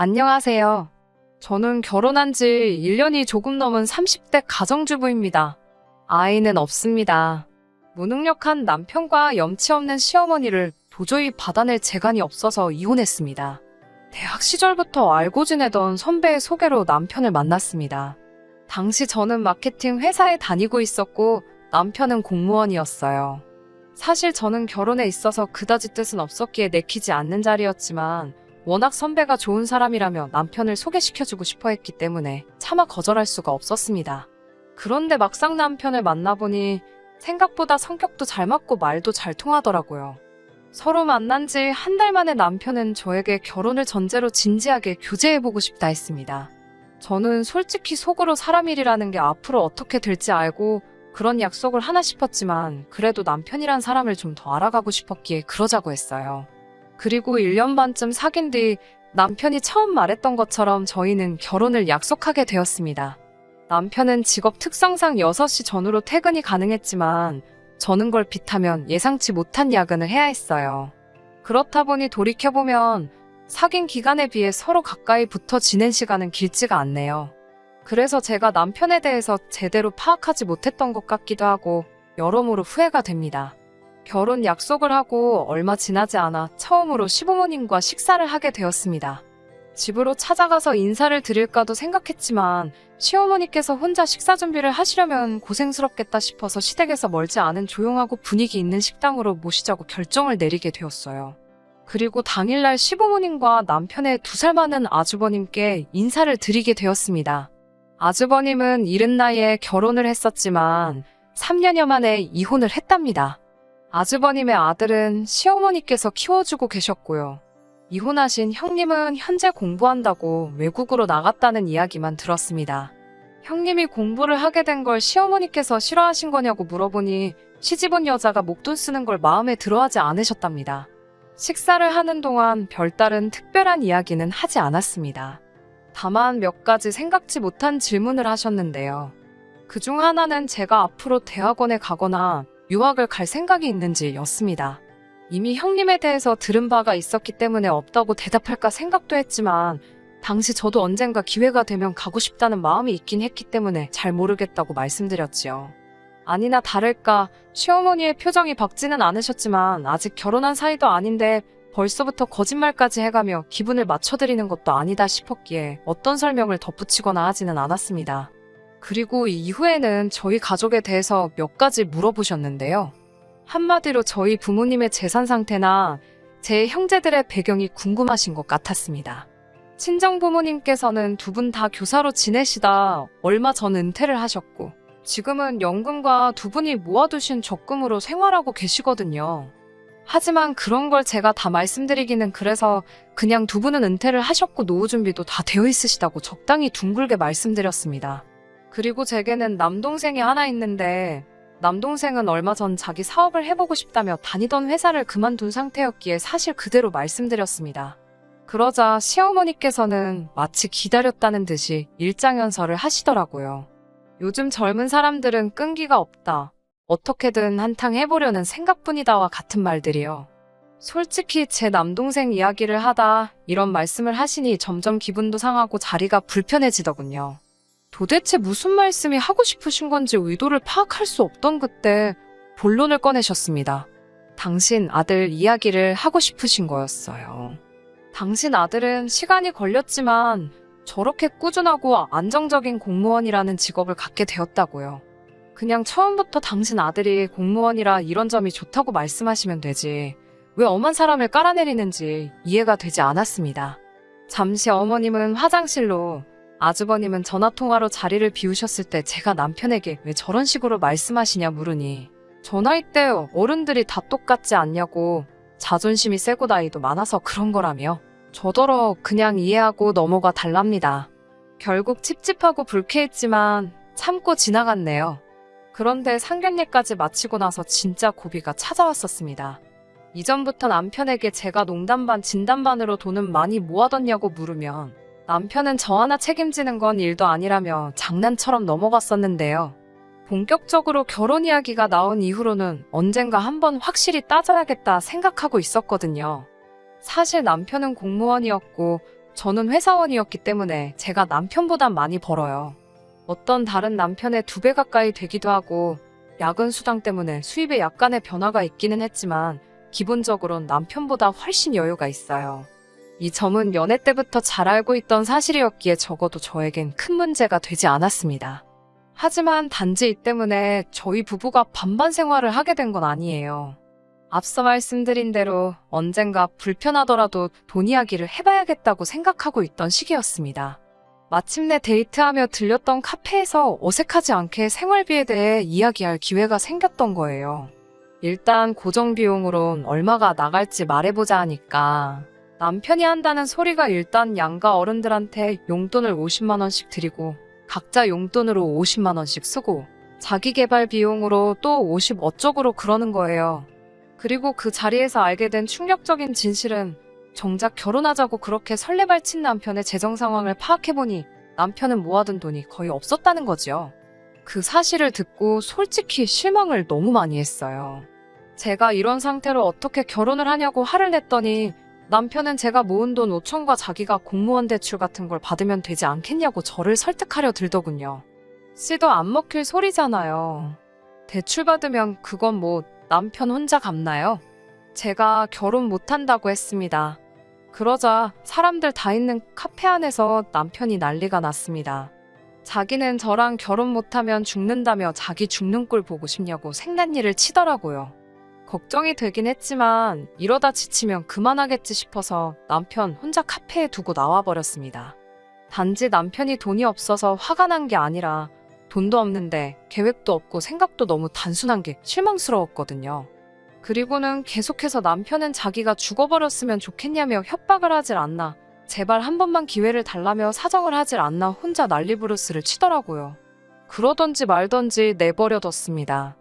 안녕하세요. 저는 결혼한 지 1년이 조금 넘은 30대 가정주부입니다. 아이는 없습니다. 무능력한 남편과 염치 없는 시어머니를 도저히 받아낼 재간이 없어서 이혼했습니다. 대학 시절부터 알고 지내던 선배의 소개로 남편을 만났습니다. 당시 저는 마케팅 회사에 다니고 있었고 남편은 공무원이었어요. 사실 저는 결혼에 있어서 그다지 뜻은 없었기에 내키지 않는 자리였지만 워낙 선배가 좋은 사람이라며 남편을 소개시켜주고 싶어 했기 때문에 차마 거절할 수가 없었습니다. 그런데 막상 남편을 만나보니 생각보다 성격도 잘 맞고 말도 잘 통하더라고요. 서로 만난 지 한 달 만에 남편은 저에게 결혼을 전제로 진지하게 교제해보고 싶다 했습니다. 저는 솔직히 속으로 사람 일이라는 게 앞으로 어떻게 될지 알고 그런 약속을 하나 싶었지만 그래도 남편이란 사람을 좀 더 알아가고 싶었기에 그러자고 했어요. 그리고 1년 반쯤 사귄 뒤 남편이 처음 말했던 것처럼 저희는 결혼을 약속하게 되었습니다. 남편은 직업 특성상 6시 전후로 퇴근이 가능했지만 저는 걸 빗하면 예상치 못한 야근을 해야 했어요. 그렇다 보니 돌이켜보면 사귄 기간에 비해 서로 가까이 붙어 지낸 시간은 길지가 않네요. 그래서 제가 남편에 대해서 제대로 파악하지 못했던 것 같기도 하고 여러모로 후회가 됩니다. 결혼 약속을 하고 얼마 지나지 않아 처음으로 시부모님과 식사를 하게 되었습니다. 집으로 찾아가서 인사를 드릴까도 생각했지만 시어머니께서 혼자 식사 준비를 하시려면 고생스럽겠다 싶어서 시댁에서 멀지 않은 조용하고 분위기 있는 식당으로 모시자고 결정을 내리게 되었어요. 그리고 당일날 시부모님과 남편의 2살 많은 아주버님께 인사를 드리게 되었습니다. 아주버님은 이른 나이에 결혼을 했었지만 3년여 만에 이혼을 했답니다. 아주버님의 아들은 시어머니께서 키워주고 계셨고요. 이혼하신 형님은 현재 공부한다고 외국으로 나갔다는 이야기만 들었습니다. 형님이 공부를 하게 된 걸 시어머니께서 싫어하신 거냐고 물어보니 시집온 여자가 목돈 쓰는 걸 마음에 들어하지 않으셨답니다. 식사를 하는 동안 별다른 특별한 이야기는 하지 않았습니다. 다만 몇 가지 생각지 못한 질문을 하셨는데요. 그중 하나는 제가 앞으로 대학원에 가거나 유학을 갈 생각이 있는지 였습니다. 이미 형님에 대해서 들은 바가 있었기 때문에 없다고 대답할까 생각도 했지만 당시 저도 언젠가 기회가 되면 가고 싶다는 마음이 있긴 했기 때문에 잘 모르겠다고 말씀드렸지요. 아니나 다를까 시어머니의 표정이 밝지는 않으셨지만 아직 결혼한 사이도 아닌데 벌써부터 거짓말까지 해가며 기분을 맞춰드리는 것도 아니다 싶었기에 어떤 설명을 덧붙이거나 하지는 않았습니다. 그리고 이후에는 저희 가족에 대해서 몇 가지 물어보셨는데요. 한마디로 저희 부모님의 재산 상태나 제 형제들의 배경이 궁금하신 것 같았습니다. 친정 부모님께서는 2분 다 교사로 지내시다 얼마 전 은퇴를 하셨고 지금은 연금과 2분이 모아두신 적금으로 생활하고 계시거든요. 하지만 그런 걸 제가 다 말씀드리기는 그래서 그냥 2분은 은퇴를 하셨고 노후 준비도 다 되어 있으시다고 적당히 둥글게 말씀드렸습니다. 그리고 제게는 남동생이 하나 있는데 남동생은 얼마 전 자기 사업을 해보고 싶다며 다니던 회사를 그만둔 상태였기에 사실 그대로 말씀드렸습니다. 그러자 시어머니께서는 마치 기다렸다는 듯이 일장연설을 하시더라고요. 요즘 젊은 사람들은 끈기가 없다. 어떻게든 한탕 해보려는 생각뿐이다와 같은 말들이요. 솔직히 제 남동생 이야기를 하다 이런 말씀을 하시니 점점 기분도 상하고 자리가 불편해지더군요. 도대체 무슨 말씀이 하고 싶으신 건지 의도를 파악할 수 없던 그때 본론을 꺼내셨습니다. 당신 아들 이야기를 하고 싶으신 거였어요. 당신 아들은 시간이 걸렸지만 저렇게 꾸준하고 안정적인 공무원이라는 직업을 갖게 되었다고요. 그냥 처음부터 당신 아들이 공무원이라 이런 점이 좋다고 말씀하시면 되지 왜 엄한 사람을 깔아내리는지 이해가 되지 않았습니다. 잠시 어머님은 화장실로 아주버님은 전화통화로 자리를 비우셨을 때 제가 남편에게 왜 저런 식으로 말씀하시냐 물으니 저 나이 때 어른들이 다 똑같지 않냐고 자존심이 세고 나이도 많아서 그런 거라며 저더러 그냥 이해하고 넘어가 달랍니다. 결국 찝찝하고 불쾌했지만 참고 지나갔네요. 그런데 상견례까지 마치고 나서 진짜 고비가 찾아왔었습니다. 이전부터 남편에게 제가 농담 반 진담 반으로 돈은 많이 모아뒀냐고 물으면 남편은 저 하나 책임지는 건 일도 아니라며 장난처럼 넘어갔었는데요. 본격적으로 결혼 이야기가 나온 이후로는 언젠가 한번 확실히 따져야겠다 생각하고 있었거든요. 사실 남편은 공무원이었고 저는 회사원이었기 때문에 제가 남편보단 많이 벌어요. 어떤 다른 남편의 2배 가까이 되기도 하고 야근 수당 때문에 수입에 약간의 변화가 있기는 했지만 기본적으론 남편보다 훨씬 여유가 있어요. 이 점은 연애 때부터 잘 알고 있던 사실이었기에 적어도 저에겐 큰 문제가 되지 않았습니다. 하지만 단지 이 때문에 저희 부부가 반반 생활을 하게 된 건 아니에요. 앞서 말씀드린 대로 언젠가 불편하더라도 돈 이야기를 해봐야겠다고 생각하고 있던 시기였습니다. 마침내 데이트하며 들렸던 카페에서 어색하지 않게 생활비에 대해 이야기할 기회가 생겼던 거예요. 일단 고정비용으론 얼마가 나갈지 말해보자 하니까 남편이 한다는 소리가 일단 양가 어른들한테 용돈을 50만 원씩 드리고 각자 용돈으로 50만 원씩 쓰고 자기 개발 비용으로 또 50 어쩌고로 그러는 거예요. 그리고 그 자리에서 알게 된 충격적인 진실은 정작 결혼하자고 그렇게 설레발친 남편의 재정 상황을 파악해보니 남편은 모아둔 돈이 거의 없었다는 거지요. 그 사실을 듣고 솔직히 실망을 너무 많이 했어요. 제가 이런 상태로 어떻게 결혼을 하냐고 화를 냈더니 남편은 제가 모은 돈 5천과 자기가 공무원 대출 같은 걸 받으면 되지 않겠냐고 저를 설득하려 들더군요. 씨도 안 먹힐 소리잖아요. 대출 받으면 그건 뭐 남편 혼자 갚나요? 제가 결혼 못한다고 했습니다. 그러자 사람들 다 있는 카페 안에서 남편이 난리가 났습니다. 자기는 저랑 결혼 못하면 죽는다며 자기 죽는 꼴 보고 싶냐고 생난리를 치더라고요. 걱정이 되긴 했지만 이러다 지치면 그만하겠지 싶어서 남편 혼자 카페에 두고 나와버렸습니다. 단지 남편이 돈이 없어서 화가 난 게 아니라 돈도 없는데 계획도 없고 생각도 너무 단순한 게 실망스러웠거든요. 그리고는 계속해서 남편은 자기가 죽어버렸으면 좋겠냐며 협박을 하질 않나, 제발 한 번만 기회를 달라며 사정을 하질 않나 혼자 난리부르스를 치더라고요. 그러던지 말던지 내버려뒀습니다.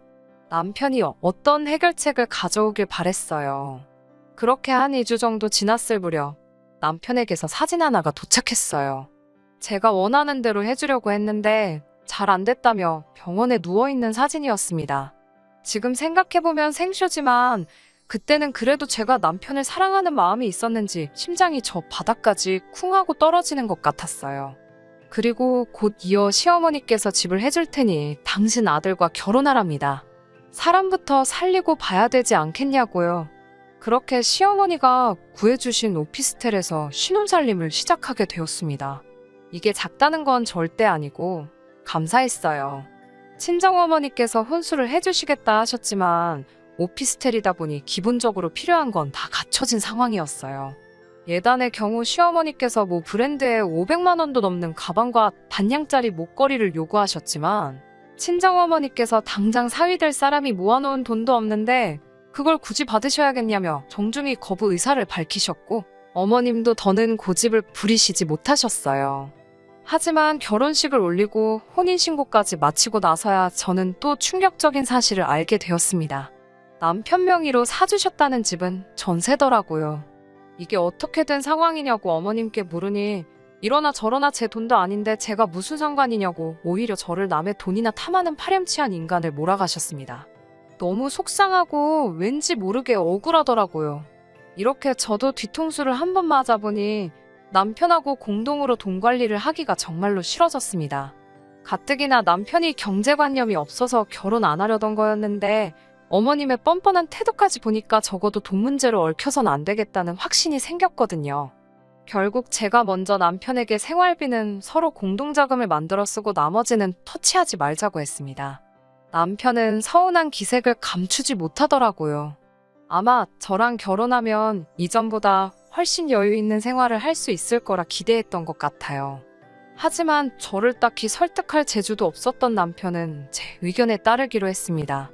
남편이 어떤 해결책을 가져오길 바랬어요. 그렇게 한 2주 정도 지났을 무렵 남편에게서 사진 하나가 도착했어요. 제가 원하는 대로 해주려고 했는데 잘 안 됐다며 병원에 누워있는 사진이었습니다. 지금 생각해보면 생쇼지만 그때는 그래도 제가 남편을 사랑하는 마음이 있었는지 심장이 저 바닥까지 쿵 하고 떨어지는 것 같았어요. 그리고 곧 이어 시어머니께서 집을 해줄 테니 당신 아들과 결혼하랍니다. 사람부터 살리고 봐야 되지 않겠냐고요. 그렇게 시어머니가 구해주신 오피스텔에서 신혼살림을 시작하게 되었습니다. 이게 작다는 건 절대 아니고 감사했어요. 친정어머니께서 혼수를 해주시겠다 하셨지만 오피스텔이다 보니 기본적으로 필요한 건 다 갖춰진 상황이었어요. 예단의 경우 시어머니께서 모 브랜드의 500만 원도 넘는 가방과 단양짜리 목걸이를 요구하셨지만 친정어머니께서 당장 사위 될 사람이 모아놓은 돈도 없는데 그걸 굳이 받으셔야겠냐며 정중히 거부 의사를 밝히셨고 어머님도 더는 고집을 부리시지 못하셨어요. 하지만 결혼식을 올리고 혼인신고까지 마치고 나서야 저는 또 충격적인 사실을 알게 되었습니다. 남편 명의로 사주셨다는 집은 전세더라고요. 이게 어떻게 된 상황이냐고 어머님께 물으니 이러나 저러나 제 돈도 아닌데 제가 무슨 상관이냐고 오히려 저를 남의 돈이나 탐하는 파렴치한 인간을 몰아가셨습니다. 너무 속상하고 왠지 모르게 억울하더라고요. 이렇게 저도 뒤통수를 한 번 맞아보니 남편하고 공동으로 돈 관리를 하기가 정말로 싫어졌습니다. 가뜩이나 남편이 경제관념이 없어서 결혼 안 하려던 거였는데 어머님의 뻔뻔한 태도까지 보니까 적어도 돈 문제로 얽혀선 안 되겠다는 확신이 생겼거든요. 결국 제가 먼저 남편에게 생활비는 서로 공동자금을 만들어 쓰고 나머지는 터치하지 말자고 했습니다. 남편은 서운한 기색을 감추지 못하더라고요. 아마 저랑 결혼하면 이전보다 훨씬 여유 있는 생활을 할 수 있을 거라 기대했던 것 같아요. 하지만 저를 딱히 설득할 재주도 없었던 남편은 제 의견에 따르기로 했습니다.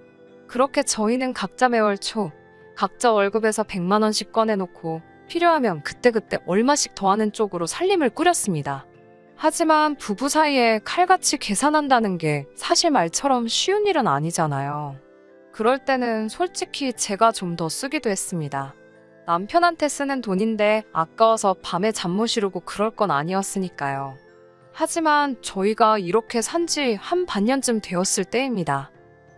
그렇게 저희는 각자 매월 초 각자 월급에서 100만 원씩 꺼내놓고 필요하면 그때그때 얼마씩 더하는 쪽으로 살림을 꾸렸습니다. 하지만 부부 사이에 칼같이 계산한다는 게 사실 말처럼 쉬운 일은 아니잖아요. 그럴 때는 솔직히 제가 좀 더 쓰기도 했습니다. 남편한테 쓰는 돈인데 아까워서 밤에 잠 못 이루고 그럴 건 아니었으니까요. 하지만 저희가 이렇게 산 지 한 반년쯤 되었을 때입니다.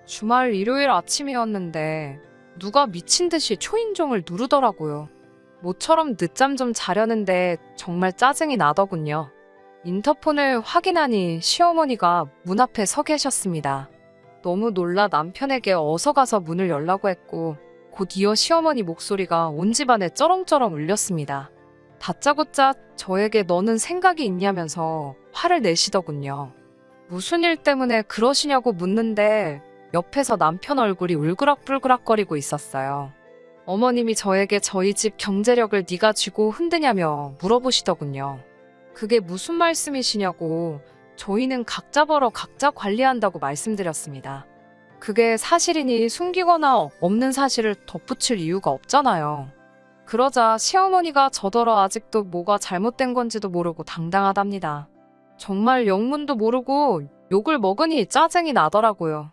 주말 일요일 아침이었는데 누가 미친 듯이 초인종을 누르더라고요. 모처럼 늦잠 좀 자려는데 정말 짜증이 나더군요. 인터폰을 확인하니 시어머니가 문 앞에 서 계셨습니다. 너무 놀라 남편에게 어서 가서 문을 열라고 했고 곧 이어 시어머니 목소리가 온 집안에 쩌렁쩌렁 울렸습니다. 다짜고짜 저에게 너는 생각이 있냐면서 화를 내시더군요. 무슨 일 때문에 그러시냐고 묻는데 옆에서 남편 얼굴이 울그락불그락거리고 있었어요. 어머님이 저에게 저희 집 경제력을 네가 쥐고 흔드냐며 물어보시더군요. 그게 무슨 말씀이시냐고 저희는 각자 벌어 각자 관리한다고 말씀드렸습니다. 그게 사실이니 숨기거나 없는 사실을 덧붙일 이유가 없잖아요. 그러자 시어머니가 저더러 아직도 뭐가 잘못된 건지도 모르고 당당하답니다. 정말 영문도 모르고 욕을 먹으니 짜증이 나더라고요.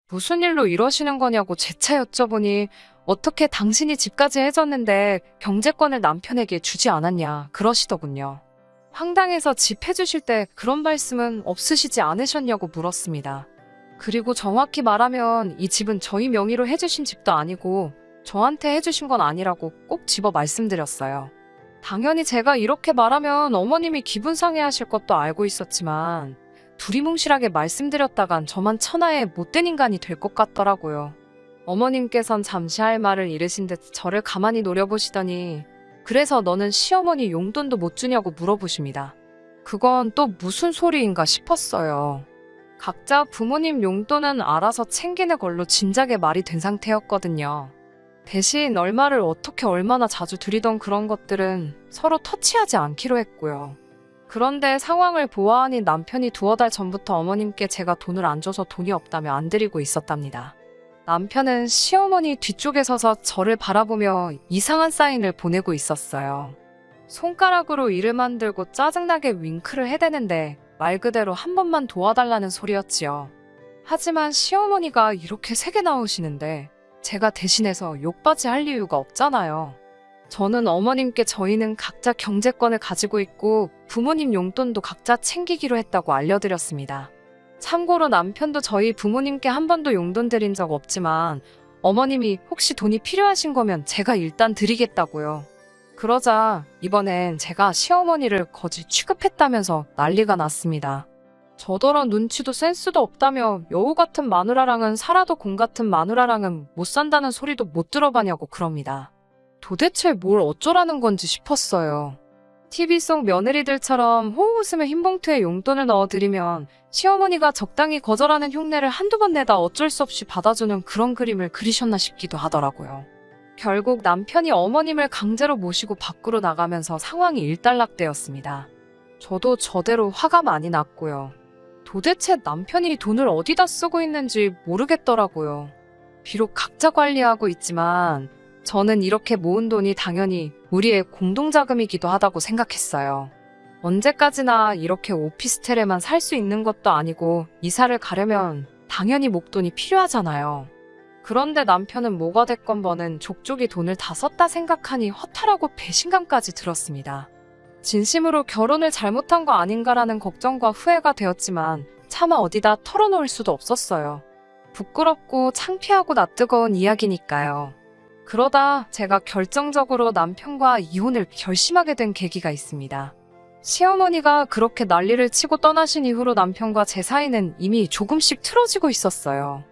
무슨 일로 이러시는 거냐고 재차 여쭤보니 어떻게 당신이 집까지 해줬는데 경제권을 남편에게 주지 않았냐 그러시더군요. 황당해서 집 해주실 때 그런 말씀은 없으시지 않으셨냐고 물었습니다. 그리고 정확히 말하면 이 집은 저희 명의로 해주신 집도 아니고 저한테 해주신 건 아니라고 꼭 집어 말씀드렸어요. 당연히 제가 이렇게 말하면 어머님이 기분 상해하실 것도 알고 있었지만 두리뭉실하게 말씀드렸다간 저만 천하의 못된 인간이 될 것 같더라고요. 어머님께선 잠시 할 말을 잃으신 듯 저를 가만히 노려보시더니 그래서 너는 시어머니 용돈도 못 주냐고 물어보십니다. 그건 또 무슨 소리인가 싶었어요. 각자 부모님 용돈은 알아서 챙기는 걸로 진작에 말이 된 상태였거든요. 대신 얼마를 어떻게 얼마나 자주 드리던 그런 것들은 서로 터치하지 않기로 했고요. 그런데 상황을 보아하니 남편이 두어 달 전부터 어머님께 제가 돈을 안 줘서 돈이 없다며 안 드리고 있었답니다. 남편은 시어머니 뒤쪽에 서서 저를 바라보며 이상한 사인을 보내고 있었어요. 손가락으로 이를 만들고 짜증나게 윙크를 해대는데 말 그대로 한 번만 도와달라는 소리였지요. 하지만 시어머니가 이렇게 세게 나오시는데 제가 대신해서 욕받이 할 이유가 없잖아요. 저는 어머님께 저희는 각자 경제권을 가지고 있고 부모님 용돈도 각자 챙기기로 했다고 알려드렸습니다. 참고로 남편도 저희 부모님께 한 번도 용돈 드린 적 없지만 어머님이 혹시 돈이 필요하신 거면 제가 일단 드리겠다고요. 그러자 이번엔 제가 시어머니를 거지 취급했다면서 난리가 났습니다. 저더러 눈치도 센스도 없다며 여우 같은 마누라랑은 살아도 공 같은 마누라랑은 못 산다는 소리도 못 들어봤냐고 그럽니다. 도대체 뭘 어쩌라는 건지 싶었어요. TV 속 며느리들처럼 호호 웃으며 흰 봉투에 용돈을 넣어드리면 시어머니가 적당히 거절하는 흉내를 한두 번 내다 어쩔 수 없이 받아주는 그런 그림을 그리셨나 싶기도 하더라고요. 결국 남편이 어머님을 강제로 모시고 밖으로 나가면서 상황이 일단락되었습니다. 저도 저대로 화가 많이 났고요. 도대체 남편이 돈을 어디다 쓰고 있는지 모르겠더라고요. 비록 각자 관리하고 있지만 저는 이렇게 모은 돈이 당연히 우리의 공동자금이기도 하다고 생각했어요. 언제까지나 이렇게 오피스텔에만 살 수 있는 것도 아니고 이사를 가려면 당연히 목돈이 필요하잖아요. 그런데 남편은 뭐가 됐건 뭐는 족족이 돈을 다 썼다 생각하니 허탈하고 배신감까지 들었습니다. 진심으로 결혼을 잘못한 거 아닌가라는 걱정과 후회가 되었지만 차마 어디다 털어놓을 수도 없었어요. 부끄럽고 창피하고 낯뜨거운 이야기니까요. 그러다 제가 결정적으로 남편과 이혼을 결심하게 된 계기가 있습니다. 시어머니가 그렇게 난리를 치고 떠나신 이후로 남편과 제 사이는 이미 조금씩 틀어지고 있었어요.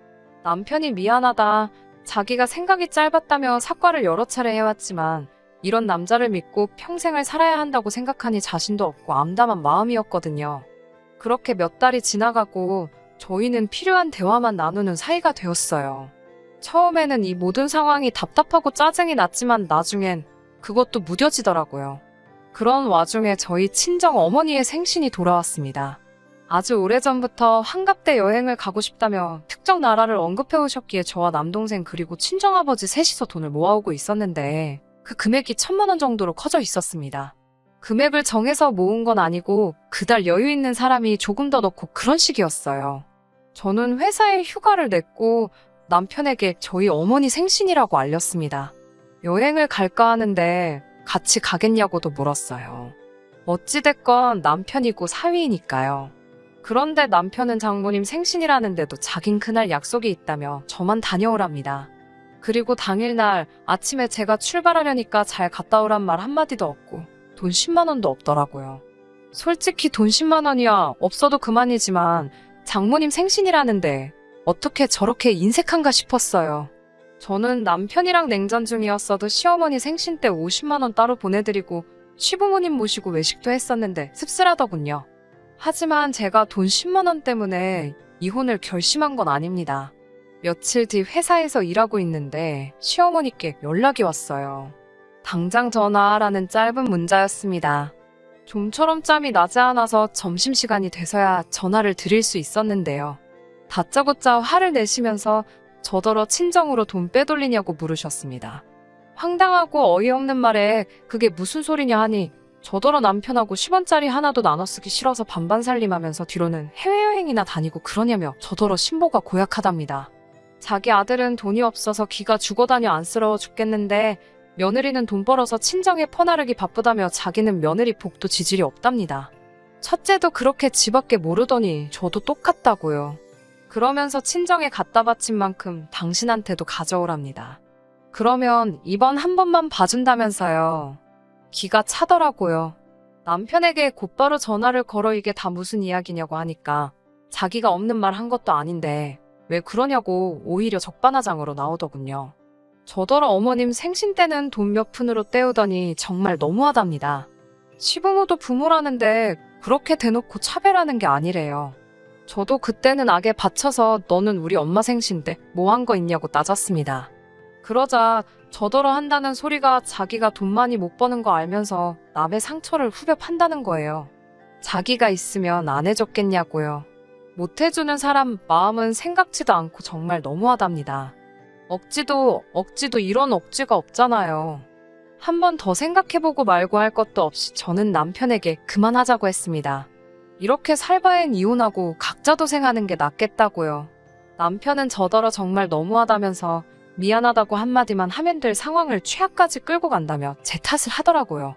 남편이 미안하다, 자기가 생각이 짧았다며 사과를 여러 차례 해왔지만 이런 남자를 믿고 평생을 살아야 한다고 생각하니 자신도 없고 암담한 마음이었거든요. 그렇게 몇 달이 지나가고 저희는 필요한 대화만 나누는 사이가 되었어요. 처음에는 이 모든 상황이 답답하고 짜증이 났지만 나중엔 그것도 무뎌지더라고요. 그런 와중에 저희 친정 어머니의 생신이 돌아왔습니다. 아주 오래전부터 한갑대 여행을 가고 싶다며 특정 나라를 언급해 오셨기에 저와 남동생 그리고 친정아버지 셋이서 돈을 모아오고 있었는데 그 금액이 1,000만 원 정도로 커져 있었습니다. 금액을 정해서 모은 건 아니고 그달 여유 있는 사람이 조금 더 넣고 그런 식이었어요. 저는 회사에 휴가를 냈고 남편에게 저희 어머니 생신이라고 알렸습니다. 여행을 갈까 하는데 같이 가겠냐고도 물었어요. 어찌됐건 남편이고 사위이니까요. 그런데 남편은 장모님 생신이라는데도 자긴 그날 약속이 있다며 저만 다녀오랍니다. 그리고 당일날 아침에 제가 출발하려니까 잘 갔다 오란 말 한마디도 없고 돈 10만 원도 없더라고요. 솔직히 돈 10만 원이야 없어도 그만이지만 장모님 생신이라는데 어떻게 저렇게 인색한가 싶었어요. 저는 남편이랑 냉전 중이었어도 시어머니 생신 때 50만 원 따로 보내드리고 시부모님 모시고 외식도 했었는데 씁쓸하더군요. 하지만 제가 돈 10만 원 때문에 이혼을 결심한 건 아닙니다. 며칠 뒤 회사에서 일하고 있는데 시어머니께 연락이 왔어요. 당장 전화하라는 짧은 문자였습니다. 좀처럼 짬이 나지 않아서 점심시간이 돼서야 전화를 드릴 수 있었는데요. 다짜고짜 화를 내시면서 저더러 친정으로 돈 빼돌리냐고 물으셨습니다. 황당하고 어이없는 말에 그게 무슨 소리냐 하니 저더러 남편하고 10원짜리 하나도 나눠 쓰기 싫어서 반반 살림하면서 뒤로는 해외여행이나 다니고 그러냐며 저더러 신보가 고약하답니다. 자기 아들은 돈이 없어서 기가 죽어다녀 안쓰러워 죽겠는데 며느리는 돈 벌어서 친정에 퍼나르기 바쁘다며 자기는 며느리 복도 지질이 없답니다. 첫째도 그렇게 지밖에 모르더니 저도 똑같다고요. 그러면서 친정에 갖다 바친 만큼 당신한테도 가져오랍니다. 그러면 이번 한 번만 봐준다면서요. 기가 차더라고요. 남편에게 곧바로 전화를 걸어 이게 다 무슨 이야기냐고 하니까 자기가 없는 말 한 것도 아닌데 왜 그러냐고 오히려 적반하장으로 나오더군요. 저더러 어머님 생신 때는 돈 몇 푼으로 때우더니 정말 너무하답니다. 시부모도 부모라는데 그렇게 대놓고 차별하는 게 아니래요. 저도 그때는 악에 받쳐서 너는 우리 엄마 생신 때 뭐 한 거 있냐고 따졌습니다. 그러자 저더러 한다는 소리가 자기가 돈 많이 못 버는 거 알면서 남의 상처를 후벼 판다는 거예요. 자기가 있으면 안 해줬겠냐고요. 못 해주는 사람 마음은 생각지도 않고 정말 너무하답니다. 억지도 이런 억지가 없잖아요. 한 번 더 생각해보고 말고 할 것도 없이 저는 남편에게 그만하자고 했습니다. 이렇게 살 바엔 이혼하고 각자 도생하는 게 낫겠다고요. 남편은 저더러 정말 너무하다면서 미안하다고 한마디만 하면 될 상황을 최악까지 끌고 간다며 제 탓을 하더라고요.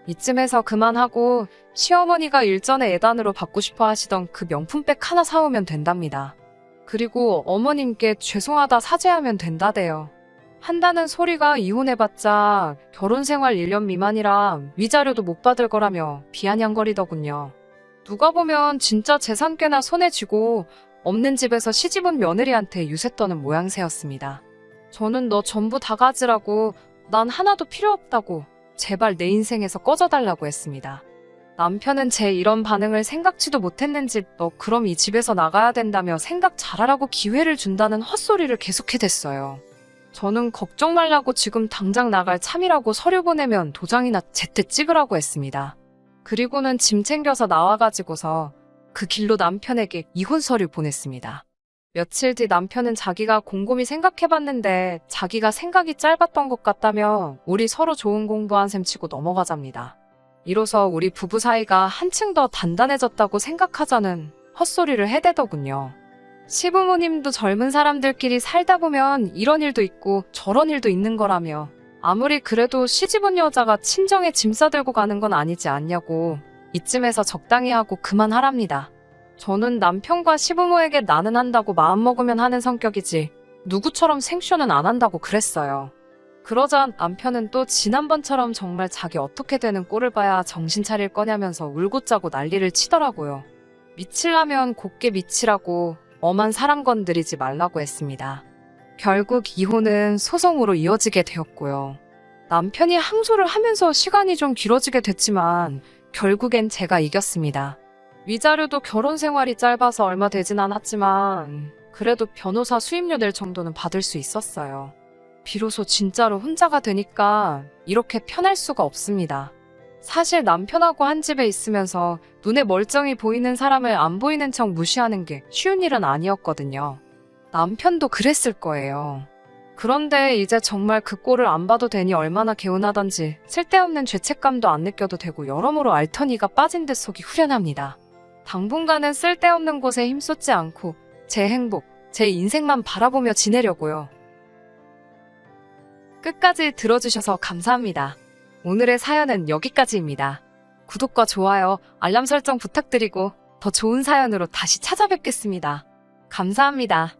이쯤에서 그만하고 시어머니가 일전에 예단으로 받고 싶어 하시던 그 명품백 하나 사오면 된답니다. 그리고 어머님께 죄송하다 사죄하면 된다대요. 한다는 소리가 이혼해봤자 결혼생활 1년 미만이라 위자료도 못 받을 거라며 비아냥거리더군요. 누가 보면 진짜 재산 꽤나 손에 쥐고 없는 집에서 시집온 며느리한테 유세 떠는 모양새였습니다. 저는 너 전부 다 가지라고 난 하나도 필요 없다고 제발 내 인생에서 꺼져달라고 했습니다. 남편은 제 이런 반응을 생각지도 못했는지 너 그럼 이 집에서 나가야 된다며 생각 잘하라고 기회를 준다는 헛소리를 계속해댔어요. 저는 걱정 말라고 지금 당장 나갈 참이라고 서류 보내면 도장이나 제때 찍으라고 했습니다. 그리고는 짐 챙겨서 나와가지고서 그 길로 남편에게 이혼 서류 보냈습니다. 며칠 뒤 남편은 자기가 곰곰이 생각해봤는데 자기가 생각이 짧았던 것 같다며 우리 서로 좋은 공부한 셈 치고 넘어가잡니다. 이로써 우리 부부 사이가 한층 더 단단해졌다고 생각하자는 헛소리를 해대더군요. 시부모님도 젊은 사람들끼리 살다 보면 이런 일도 있고 저런 일도 있는 거라며 아무리 그래도 시집온 여자가 친정에 짐 싸들고 가는 건 아니지 않냐고 이쯤에서 적당히 하고 그만하랍니다. 저는 남편과 시부모에게 나는 한다고 마음먹으면 하는 성격이지 누구처럼 생쇼는 안 한다고 그랬어요. 그러자 남편은 또 지난번처럼 정말 자기 어떻게 되는 꼴을 봐야 정신 차릴 거냐면서 울고 짜고 난리를 치더라고요. 미치려면 곱게 미치라고 엄한 사람 건드리지 말라고 했습니다. 결국 이혼은 소송으로 이어지게 되었고요. 남편이 항소를 하면서 시간이 좀 길어지게 됐지만 결국엔 제가 이겼습니다. 위자료도 결혼 생활이 짧아서 얼마 되진 않았지만 그래도 변호사 수임료 낼 정도는 받을 수 있었어요. 비로소 진짜로 혼자가 되니까 이렇게 편할 수가 없습니다. 사실 남편하고 한 집에 있으면서 눈에 멀쩡히 보이는 사람을 안 보이는 척 무시하는 게 쉬운 일은 아니었거든요. 남편도 그랬을 거예요. 그런데 이제 정말 그 꼴을 안 봐도 되니 얼마나 개운하던지 쓸데없는 죄책감도 안 느껴도 되고 여러모로 알터니가 빠진 듯 속이 후련합니다. 당분간은 쓸데없는 곳에 힘쏟지 않고 제 행복, 제 인생만 바라보며 지내려고요. 끝까지 들어주셔서 감사합니다. 오늘의 사연은 여기까지입니다. 구독과 좋아요, 알람 설정 부탁드리고 더 좋은 사연으로 다시 찾아뵙겠습니다. 감사합니다.